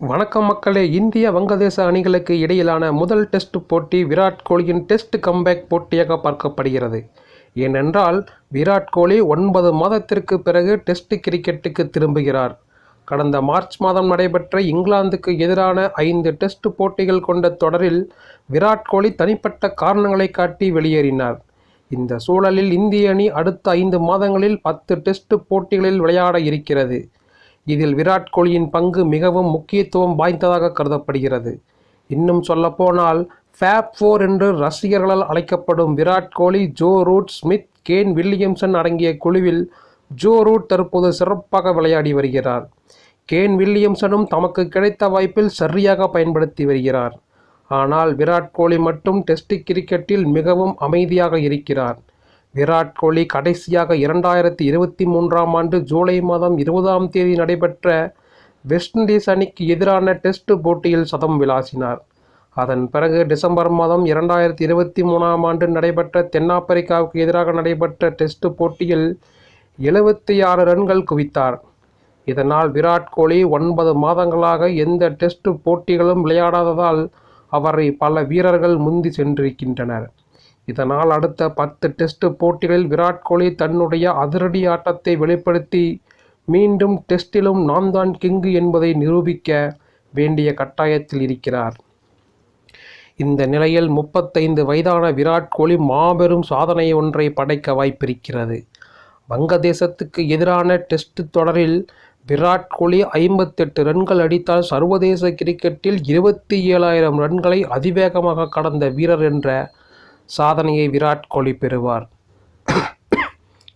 வணக்கம் மக்களே. இந்திய வங்கதேச அணிகளுக்கு இடையிலான முதல் டெஸ்ட் போட்டி விராட் கோலியின் டெஸ்ட் கம்பேக் போட்டியாக பார்க்கப்படுகிறது. ஏனென்றால் விராட் கோலி 9 மாதத்திற்கு பிறகு டெஸ்ட் கிரிக்கெட்டுக்கு திரும்புகிறார். கடந்த மார்ச் மாதம் நடைபெற்ற இங்கிலாந்துக்கு எதிரான 5 டெஸ்ட் போட்டிகள் கொண்ட தொடரில் விராட் கோலி தனிப்பட்ட காரணங்களை காட்டி வெளியேறினார். இந்த சூழலில் இந்திய அணி அடுத்த 5 மாதங்களில் 10 டெஸ்ட் போட்டிகளில் விளையாட இருக்கிறது. இதில் விராட் கோலியின் பங்கு மிகவும் முக்கியத்துவம் வாய்ந்ததாக கருதப்படுகிறது. இன்னும் சொல்லப்போனால் ஃபேப் 4 என்று ரசிகர்களால் அழைக்கப்படும் Virat Kohli, Joe Root, Smith, Kane Williamson அடங்கிய குழுவில் ஜோ ரூட் தற்போது சிறப்பாக விளையாடி வருகிறார். கேன் வில்லியம்சனும் தமக்கு கிடைத்த வாய்ப்பில் சரியாக பயன்படுத்தி வருகிறார். ஆனால் விராட் கோலி மட்டும் டெஸ்ட் கிரிக்கெட்டில் மிகவும் அமைதியாக இருக்கிறார். விராட் கோலி கடைசியாக 2023ஆம் ஆண்டு ஜூலை மாதம் 20ஆம் தேதி நடைபெற்ற வெஸ்ட் இண்டீஸ் அணிக்கு எதிரான டெஸ்ட் போட்டியில் சதம் விளாசினார். அதன் பிறகு டிசம்பர் மாதம் 2023ஆம் ஆண்டு நடைபெற்ற தென்னாப்பிரிக்காவுக்கு எதிராக நடைபெற்ற டெஸ்ட் போட்டியில் 76 ரன்கள் குவித்தார். இதனால் விராட் கோலி 9 மாதங்களாக எந்த டெஸ்ட் போட்டிகளும் விளையாடாததால் அவரை பல வீரர்கள் முந்தி சென்றிருக்கின்றனர். இதனால் அடுத்த 10 டெஸ்ட் போட்டிகளில் விராட் கோலி தன்னுடைய அதிரடி ஆட்டத்தை வெளிப்படுத்தி மீண்டும் டெஸ்டிலும் நான் தான் கிங்கு என்பதை நிரூபிக்க வேண்டிய கட்டாயத்தில் இருக்கிறார். இந்த நிலையில் 35 வயதான விராட் கோலி மாபெரும் சாதனை ஒன்றை படைக்க வாய்ப்பிருக்கிறது. வங்கதேசத்துக்கு எதிரான டெஸ்ட் தொடரில் விராட் கோலி 58 ரன்கள் அடித்தால் சர்வதேச கிரிக்கெட்டில் 27,000 ரன்களை அதிவேகமாக கடந்த வீரர் என்ற சாதனையை விராட் கோலி பெறுவார்.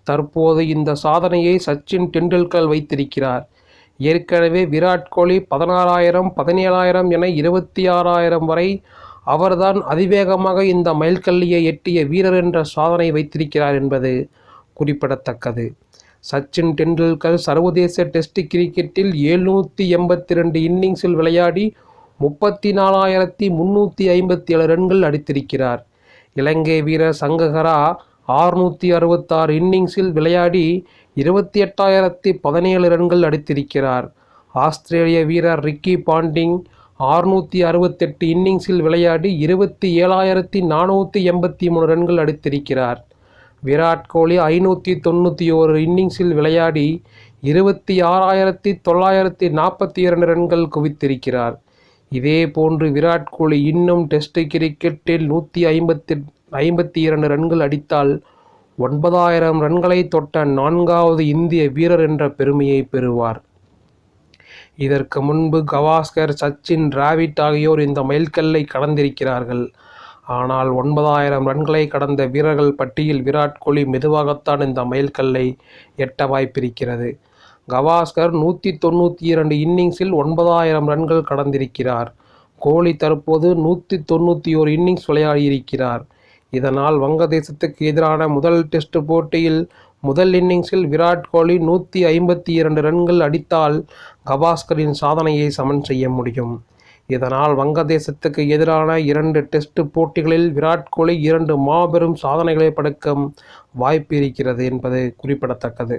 தற்போது இந்த சாதனையை சச்சின் டெண்டுல்கர் வைத்திருக்கிறார். ஏற்கனவே விராட் கோலி 16,000, 17,000 என 26,000 வரை அவர்தான் அதிவேகமாக இந்த மைல்கல்லியை எட்டிய வீரர் என்ற சாதனை வைத்திருக்கிறார் என்பது குறிப்பிடத்தக்கது. சச்சின் டெண்டுல்கர் சர்வதேச டெஸ்ட் கிரிக்கெட்டில் 782 இன்னிங்ஸில் விளையாடி 34,357 ரன்கள் அடித்திருக்கிறார். இலங்கை வீரர் சங்ககரா 666 இன்னிங்ஸில் விளையாடி 28,017 ரன்கள் அடித்திருக்கிறார். ஆஸ்திரேலிய வீரர் ரிக்கி பாண்டிங் 668 இன்னிங்ஸில் விளையாடி 27,483 ரன்கள் அடித்திருக்கிறார். விராட் கோலி 591 இன்னிங்ஸில் விளையாடி 26,942 ரன்கள் குவித்திருக்கிறார். இதே போன்று விராட் கோலி இன்னும் டெஸ்ட் கிரிக்கெட்டில் 152 ரன்கள் அடித்தால் 9,000 ரன்களை தொட்ட 4வது இந்திய வீரர் என்ற பெருமையை பெறுவார். இதற்கு முன்பு கவாஸ்கர், சச்சின், டிராவிட் ஆகியோர் இந்த மைல்கல்லை கடந்திருக்கிறார்கள். ஆனால் 9,000 ரன்களை கடந்த வீரர்கள் பட்டியல் விராட் கோலி மெதுவாகத்தான் இந்த மைல்கல்லை எட்ட வாய்ப்பிருக்கிறது. கவாஸ்கர் 192 இன்னிங்ஸில் 9,000 ரன்கள் கடந்திருக்கிறார். கோலி தற்போது 191 இன்னிங்ஸ் விளையாடியிருக்கிறார். இதனால் வங்கதேசத்துக்கு எதிரான முதல் டெஸ்ட் போட்டியில் முதல் இன்னிங்ஸில் விராட் கோலி 152 ரன்கள் அடித்தால் கவாஸ்கரின் சாதனையை சமன் செய்ய முடியும். இதனால் வங்கதேசத்துக்கு எதிரான 2 டெஸ்ட் போட்டிகளில் விராட் கோலி 2 மாபெரும் சாதனைகளை படைக்கும் வாய்ப்பு இருக்கிறது என்பது குறிப்பிடத்தக்கது.